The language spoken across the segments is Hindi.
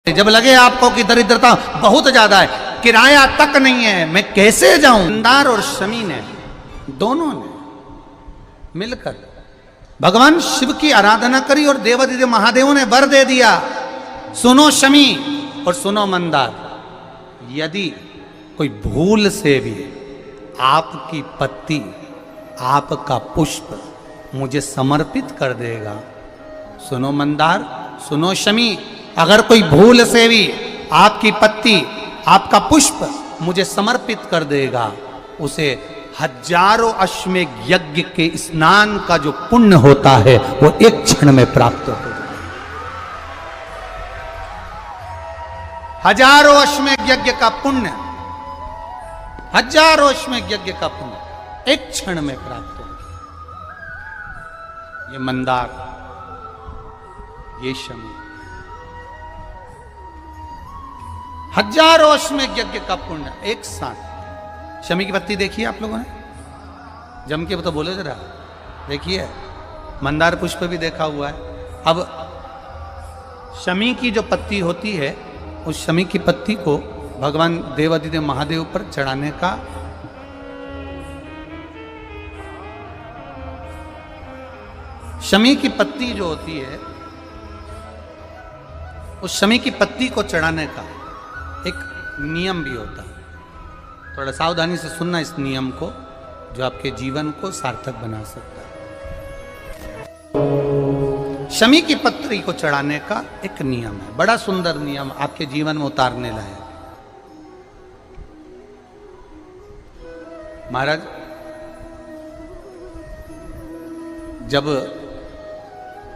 जब लगे आपको कि दरिद्रता बहुत ज्यादा है, किराया तक नहीं है, मैं कैसे जाऊं, मंदार और शमी ने दोनों ने मिलकर भगवान शिव की आराधना करी और देवादिदेव महादेव ने वर दे दिया, सुनो शमी और सुनो मंदार, यदि कोई भूल से भी आपकी पत्ती, आपका पुष्प मुझे समर्पित कर देगा, सुनो मंदार, सुनो शमी, अगर कोई भूल से भी आपकी पत्ती, आपका पुष्प मुझे समर्पित कर देगा, उसे हजारों अश्वमेध यज्ञ के स्नान का जो पुण्य होता है वो एक क्षण में प्राप्त हो जाए। हजारों अश्वमेध यज्ञ का पुण्य, हजारों अश्वमेध यज्ञ का पुण्य एक क्षण में प्राप्त हो। ये मंदार, ये शमी, हजारों अश्वमेध यज्ञ का पुण्य एक साथ। शमी की पत्ती देखी है आप लोगों ने, जम के तो बोले जरा, देखिए मंदार पुष्प भी देखा हुआ है। अब शमी की जो पत्ती होती है, उस शमी की पत्ती को भगवान देवादिदेव महादेव पर चढ़ाने का शमी की पत्ती जो होती है, उस शमी की पत्ती को चढ़ाने का एक नियम भी होता है। थोड़ा सावधानी से सुनना इस नियम को, जो आपके जीवन को सार्थक बना सकता है। शमी की पत्री को चढ़ाने का एक नियम है, बड़ा सुंदर नियम, आपके जीवन में उतारने लायक। महाराज, जब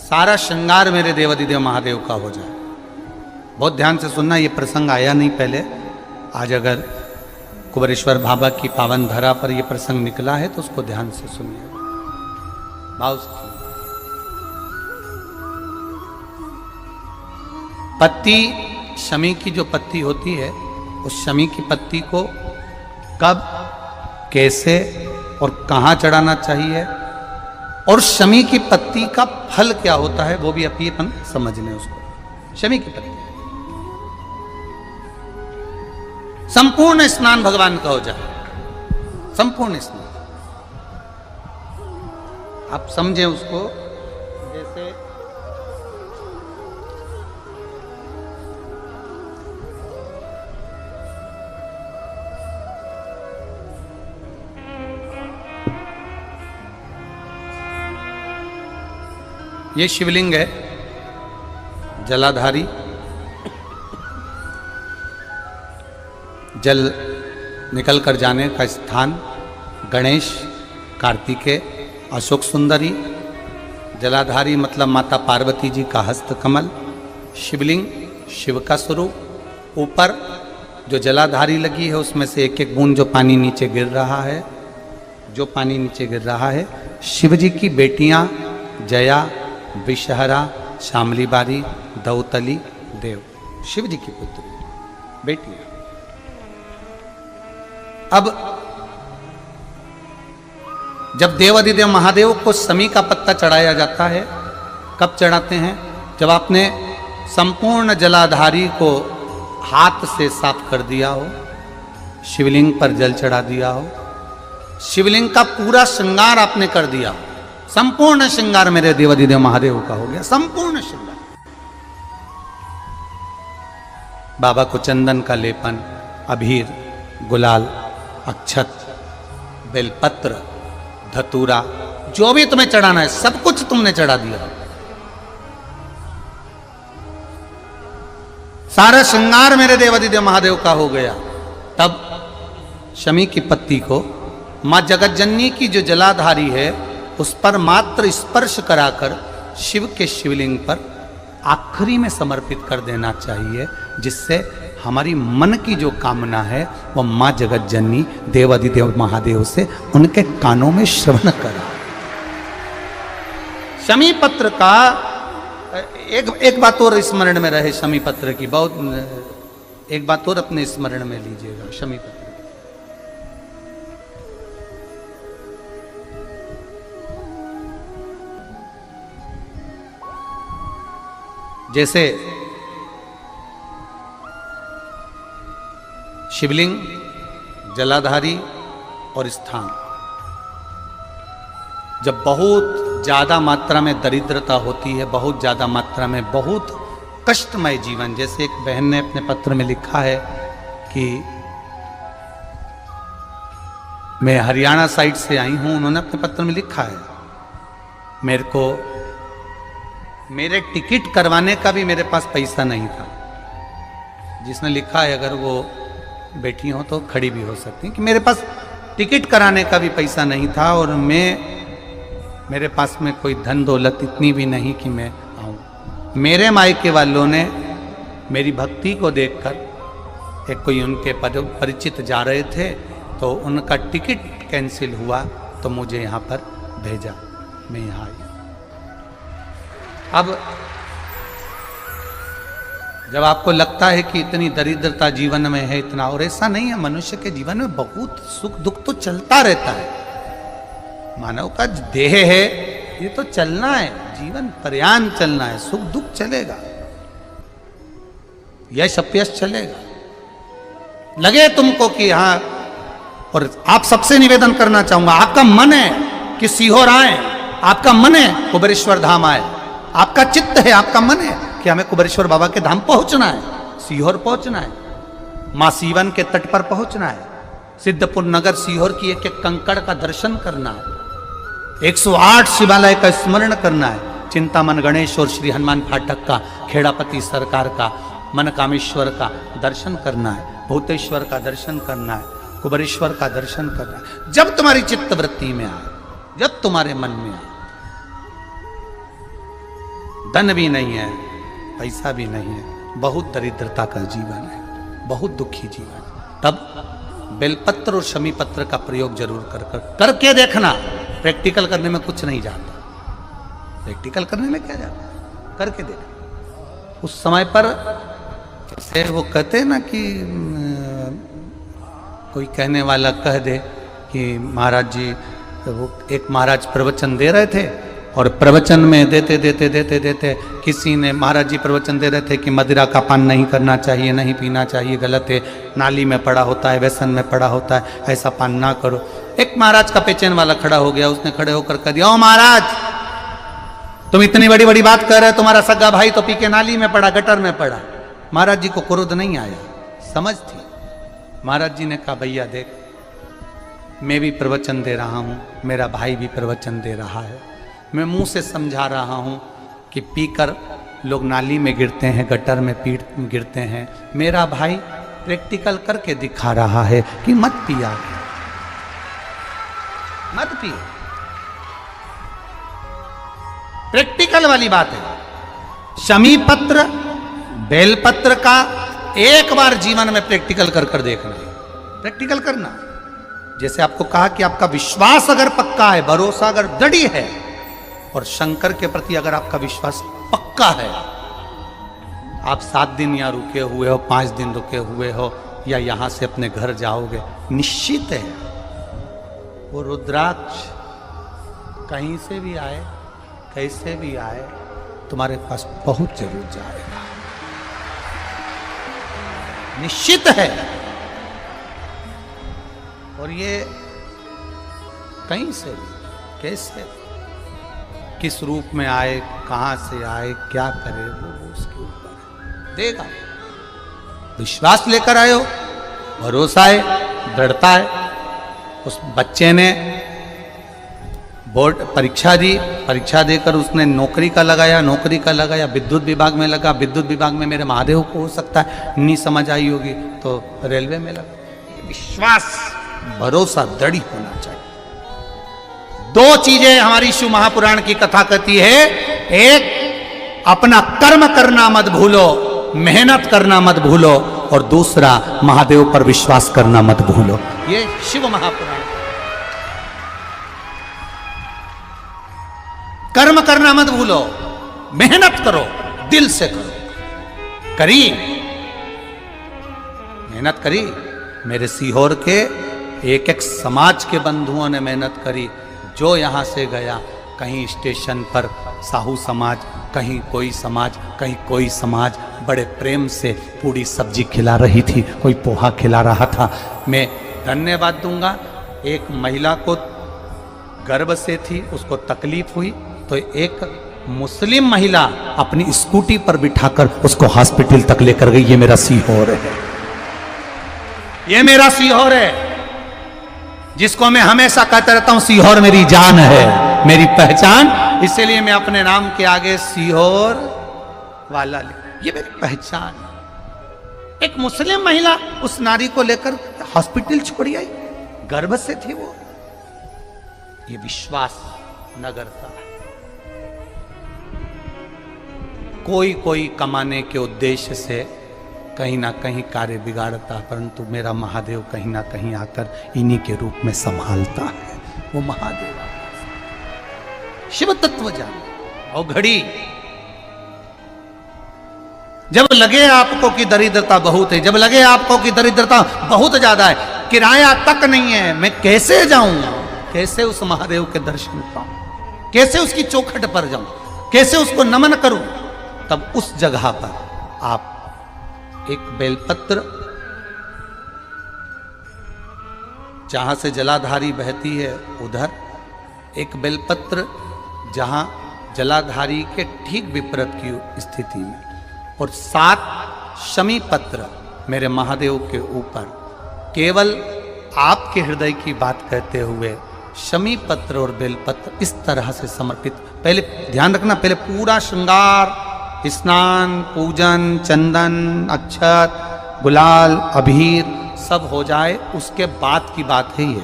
सारा श्रृंगार मेरे देवादिदेव महादेव का हो जाए, बहुत ध्यान से सुनना, ये प्रसंग आया नहीं पहले, आज अगर कुबेरेश्वर बाबा की पावन धरा पर यह प्रसंग निकला है तो उसको ध्यान से सुनिए, भाव से सुनिए। पत्ती, शमी की जो पत्ती होती है, उस शमी की पत्ती को कब, कैसे और कहां चढ़ाना चाहिए, और शमी की पत्ती का फल क्या होता है, वो भी अपन समझ लें उसको। शमी की पत्ती, संपूर्ण स्नान भगवान का हो जाए, संपूर्ण स्नान, आप समझें उसको। जैसे ये शिवलिंग है, जलाधारी, जल निकल कर जाने का स्थान, गणेश, कार्तिकेय, अशोक सुंदरी, जलाधारी मतलब माता पार्वती जी का हस्त कमल, शिवलिंग, शिव का स्वरूप, ऊपर जो जलाधारी लगी है उसमें से एक एक बूंद जो पानी नीचे गिर रहा है, जो पानी नीचे गिर रहा है, शिव जी की बेटियां जया, विषहरा, शामली बारी, दौतली, देव, शिव जी की पुत्री बेटियां। अब जब देवादिदेव महादेव को शमी का पत्ता चढ़ाया जाता है, कब चढ़ाते हैं, जब आपने संपूर्ण जलाधारी को हाथ से साफ कर दिया हो, शिवलिंग पर जल चढ़ा दिया हो, शिवलिंग का पूरा श्रृंगार आपने कर दिया हो, संपूर्ण श्रृंगार मेरे देवादिदेव महादेव का हो गया, संपूर्ण श्रृंगार। बाबा को चंदन का लेपन, अबीर, गुलाल, अक्षत, बेलपत्र, धतूरा, जो भी तुम्हें चढ़ाना है सब कुछ तुमने चढ़ा दिया, सारा श्रृंगार मेरे देवादिदेव महादेव का हो गया। तब शमी की पत्ती को मां जगतजननी की जो जलाधारी है उस पर मात्र स्पर्श कराकर शिव के शिवलिंग पर आखिरी में समर्पित कर देना चाहिए, जिससे हमारी मन की जो कामना है वो मां जगतजननी देवादिदेव महादेव से उनके कानों में श्रवण करा। शमी पत्र का एक बात और स्मरण में रहे, शमी पत्र की बहुत एक बात और अपने स्मरण में लीजिएगा। शमी पत्र जैसे शिवलिंग, जलाधारी और स्थान। जब बहुत ज़्यादा मात्रा में दरिद्रता होती है, बहुत ज़्यादा मात्रा में बहुत कष्टमय जीवन, जैसे एक बहन ने अपने पत्र में लिखा है कि मैं हरियाणा साइड से आई हूँ, उन्होंने अपने पत्र में लिखा है मेरे को मेरे टिकट करवाने का भी मेरे पास पैसा नहीं था। जिसने लिखा है अगर वो बेटी हो तो खड़ी भी हो सकती है कि मेरे पास टिकट कराने का भी पैसा नहीं था और मेरे पास में कोई धन दौलत इतनी भी नहीं कि मैं आऊँ। मेरे मायके वालों ने मेरी भक्ति को देखकर, एक कोई उनके परिचित जा रहे थे तो उनका टिकट कैंसिल हुआ तो मुझे यहाँ पर भेजा, मैं यहाँ आई। अब जब आपको लगता है कि इतनी दरिद्रता जीवन में है इतना, और ऐसा नहीं है, मनुष्य के जीवन में बहुत सुख दुख तो चलता रहता है। मानव का देह है, ये तो चलना है, जीवन पर्यान चलना है, सुख दुख चलेगा, यश अपयश चलेगा। लगे तुमको कि हाँ, और आप सबसे निवेदन करना चाहूंगा, आपका मन है कि सीहोर आए, आपका मन है कुबेरेश्वर धाम आए, आपका चित्त है, आपका मन है कि हमें कुबेरेश्वर बाबा के धाम पहुंचना है, सीहोर पहुंचना है, मां सीवन के तट पर पहुंचना है, सिद्धपुर नगर सीहोर की एक एक कंकड़ का दर्शन करना है, 108 शिवालय का स्मरण करना है, चिंतामन गणेश और श्री हनुमान फाटक का, खेड़ापति सरकार का, मनकामेश्वर का दर्शन करना है, भूतेश्वर का दर्शन करना है, कुबेरेश्वर का दर्शन करना है। जब तुम्हारी चित्त वृत्ति में आए, जब तुम्हारे मन में आए, धन भी नहीं है, पैसा भी नहीं है, बहुत दरिद्रता का जीवन है, बहुत दुखी जीवन, तब बेलपत्र और शमी पत्र का प्रयोग जरूर करके देखना। प्रैक्टिकल करने में कुछ नहीं जाता, प्रैक्टिकल करने में क्या जाता, करके देखना। उस समय पर से वो कहते हैं ना कि कोई कहने वाला कह दे कि महाराज जी, वो एक महाराज प्रवचन दे रहे थे और प्रवचन में देते देते देते देते किसी ने, महाराज जी प्रवचन दे रहे थे कि मदिरा का पान नहीं करना चाहिए, नहीं पीना चाहिए, गलत है, नाली में पड़ा होता है, व्यसन में पड़ा होता है, ऐसा पान ना करो। एक महाराज का पेचेन वाला खड़ा हो गया, उसने खड़े होकर कह दिया, ओ महाराज तुम इतनी बड़ी बड़ी बात कर रहे हो, तुम्हारा सगा भाई तो पी के नाली में पड़ा, गटर में पड़ा। महाराज जी को क्रोध नहीं आया, समझ थी। महाराज जी ने कहा, भैया देख, मैं भी प्रवचन दे रहा हूँ, मेरा भाई भी प्रवचन दे रहा है, मैं मुंह से समझा रहा हूं कि पीकर लोग नाली में गिरते हैं, गटर में गिरते हैं, मेरा भाई प्रैक्टिकल करके दिखा रहा है कि मत पिया, मत पियो। प्रैक्टिकल वाली बात है। शमी पत्र, बेलपत्र का एक बार जीवन में प्रैक्टिकल कर देखना, प्रैक्टिकल करना। जैसे आपको कहा कि आपका विश्वास अगर पक्का है, भरोसा अगर दृढ़ है, और शंकर के प्रति अगर आपका विश्वास पक्का है, आप 7 दिन यहाँ रुके हुए हो, 5 दिन रुके हुए हो, या यहां से अपने घर जाओगे, निश्चित है वो रुद्राक्ष कहीं से भी आए, कैसे भी आए, तुम्हारे पास बहुत जरूर जाएगा, निश्चित है। और ये कहीं से भी, कैसे, किस रूप में आए, कहां से आए, क्या करे, वो उसके ऊपर देगा। विश्वास लेकर आए हो, भरोसा है, दृढ़ता है। उस बच्चे ने बोर्ड परीक्षा दी, परीक्षा देकर उसने नौकरी का लगाया, विद्युत विभाग में लगा, विद्युत विभाग में मेरे महादेव को हो सकता है नहीं समझ आई होगी तो रेलवे में लगा। विश्वास, भरोसा दृढ़ होना चाहिए। 2 चीजें हमारी शिव महापुराण की कथा कहती है, एक अपना कर्म करना मत भूलो, मेहनत करना मत भूलो, और दूसरा महादेव पर विश्वास करना मत भूलो। ये शिव महापुराण। कर्म करना मत भूलो, मेहनत करो, दिल से करो। करी मेहनत करी, मेरे सीहोर के एक एक समाज के बंधुओं ने मेहनत करी। जो यहां से गया, कहीं स्टेशन पर साहू समाज, कहीं कोई समाज, कहीं कोई समाज बड़े प्रेम से पूरी सब्जी खिला रही थी, कोई पोहा खिला रहा था। मैं धन्यवाद दूंगा, एक महिला को गर्भ से थी, उसको तकलीफ हुई तो एक मुस्लिम महिला अपनी स्कूटी पर बिठाकर उसको हॉस्पिटल तक लेकर गई। ये मेरा सीहोर है, ये मेरा सीहोर है, जिसको मैं हमेशा कहता रहता हूं सीहोर मेरी जान है, मेरी पहचान। इसलिए मैं अपने नाम के आगे सीहोर वाला ये मेरी पहचान है। एक मुस्लिम महिला उस नारी को लेकर हॉस्पिटल छोड़ी आई, गर्भ से थी वो। ये विश्वास नगर था। कोई कोई कमाने के उद्देश्य से कहीं ना कहीं कार्य बिगाड़ता, परंतु मेरा महादेव कहीं ना कहीं आकर इन्हीं के रूप में संभालता है। वो महादेव शिव तत्व जान। और घड़ी जब लगे आपको कि दरिद्रता बहुत है, जब लगे आपको कि दरिद्रता बहुत ज्यादा है, किराया तक नहीं है, मैं कैसे जाऊं, कैसे उस महादेव के दर्शन पाऊं, कैसे उसकी चौखट पर जाऊं, कैसे उसको नमन करूं, तब उस जगह पर आप एक बेलपत्र, जहां से जलाधारी बहती है उधर एक बेलपत्र, जहां जलाधारी के ठीक विपरीत की स्थिति में, और 7 शमी पत्र मेरे महादेव के ऊपर, केवल आपके हृदय की बात कहते हुए शमी पत्र और बेलपत्र इस तरह से समर्पित। पहले ध्यान रखना, पहले पूरा श्रृंगार, स्नान, पूजन, चंदन, अक्षत, गुलाल, अबीर सब हो जाए, उसके बाद की बात है ये,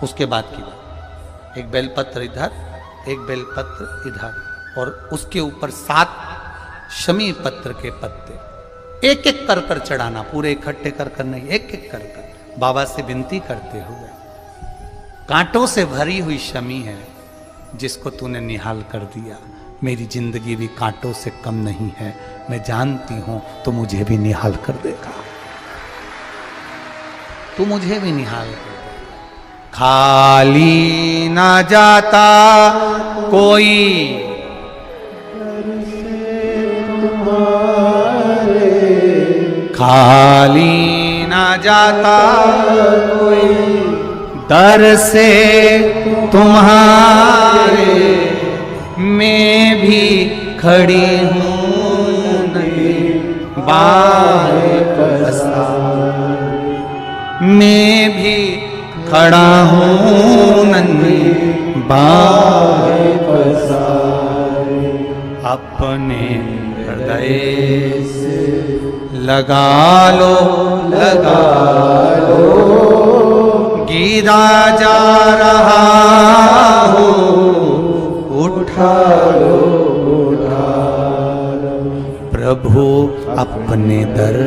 उसके बाद की बात। एक बेलपत्र इधर, एक बेलपत्र इधर, और उसके ऊपर 7 शमी पत्र के पत्ते एक एक कर कर चढ़ाना, पूरे इकट्ठे कर कर नहीं, एक एक कर कर बाबा से विनती करते हुए। कांटों से भरी हुई शमी है जिसको तूने निहाल कर दिया, मेरी जिंदगी भी कांटों से कम नहीं है, मैं जानती हूं तो मुझे भी निहाल कर देगा, तू मुझे भी निहाल कर देगा। खाली ना जाता कोई खाली ना जाता कोई, दर से तुम्हारे मैं भी खड़ी हूँ नहीं बासा, मैं भी खड़ा हूँ नन्ही बासा, अपने हृदय से लगा लो, लगा लो, गिरा जा रहा हूँ, उठा लो, उठा लो, प्रभु अपने दर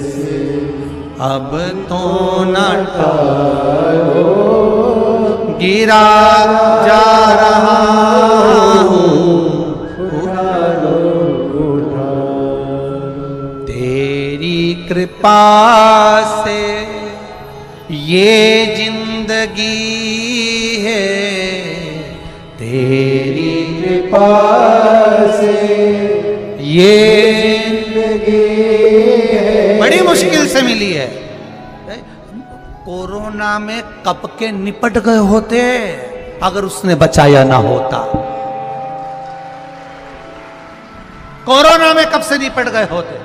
से अब तो न टालो, गिरा जा रहा हूँ, उठा लो, उठा लो। तेरी कृपा से ये जिंदगी है, तेरी कृपा से ये जिंदगी है, बड़ी मुश्किल से मिली है। कोरोना में कब के निपट गए होते अगर उसने बचाया ना होता, कोरोना में कब से निपट गए होते,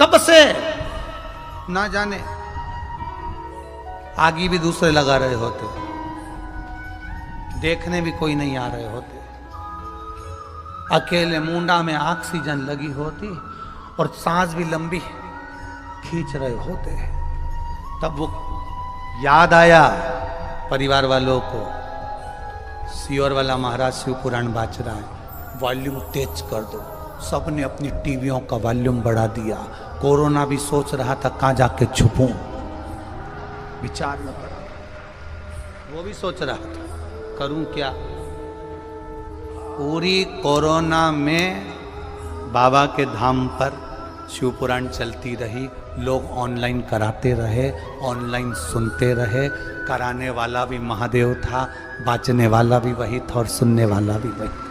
कब से ना जाने, आगे भी दूसरे लगा रहे होते, देखने भी कोई नहीं आ रहे होते, अकेले मुंडा में ऑक्सीजन लगी होती और सांस भी लंबी खींच रहे होते। तब वो याद आया परिवार वालों को, सीहोर वाला महाराज शिव पुराण बाच रहा है, वॉल्यूम तेज कर दो। सबने अपनी टीवियों का वॉल्यूम बढ़ा दिया। कोरोना भी सोच रहा था कहां जाके छुपूं, विचार में पड़ा, वो भी सोच रहा था करूं क्या। पूरी कोरोना में बाबा के धाम पर शिव पुराण चलती रही, लोग ऑनलाइन कराते रहे, ऑनलाइन सुनते रहे। कराने वाला भी महादेव था, बाचने वाला भी वही था और सुनने वाला भी वही था।